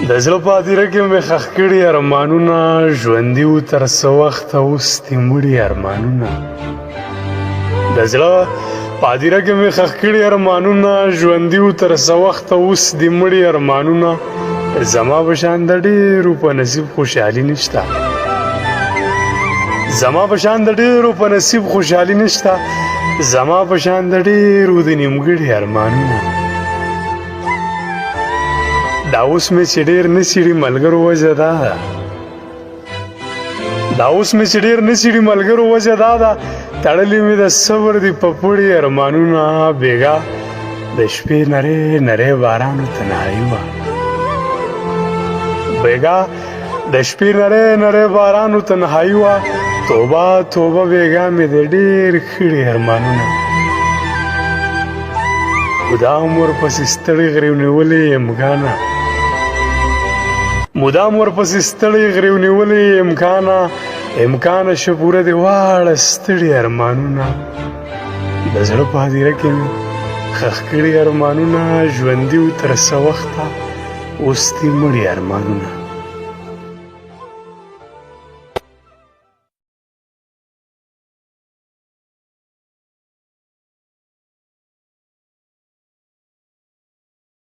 د زړه په هدیره کې مې ښخ کړي ارمانونه، ژوندي وو تر څه وخته اوس دې مړي ارمانونه. د زړه په هدیره کې مې ښخ کړي ارمانونه، ژوندي وو تر څه وخته اوس دې مړي ارمانونه. زما په شان د ډېرو په نصیب خوشحالي نشته، زما په شان د ډېرو په نصیب خوشحالي نشته، زما په شان د ډېرو د نیمګړي ارمانونه. دا اوس مې چې ډېر نه سیړي ملګرو وجه دا ده، دا اوس مې چې ډېر نه سیړي ملګرو وجه دا ده، تړلي مې د صبر دي په پړي ارمانونه. بېګا د شپې نری نری بارانو تنهایي وه، بېګا د شپې نری نری بارانو تنهایي وه. توبه توبه بېګا مې د ډېر خړي ارمانونه. مدام ورپسې ستړی غریو نیولې یم ګانا، مدام ورپسې ستړی غریو نیولې یم ګانا. امکانه شه پوره دې واړه ستړي ارمانونه. د زړه په هدیره کې مې ښخ کړي ارمانونه، ژوندي وو تر څه وخته اوس دې مړي ارمانونه.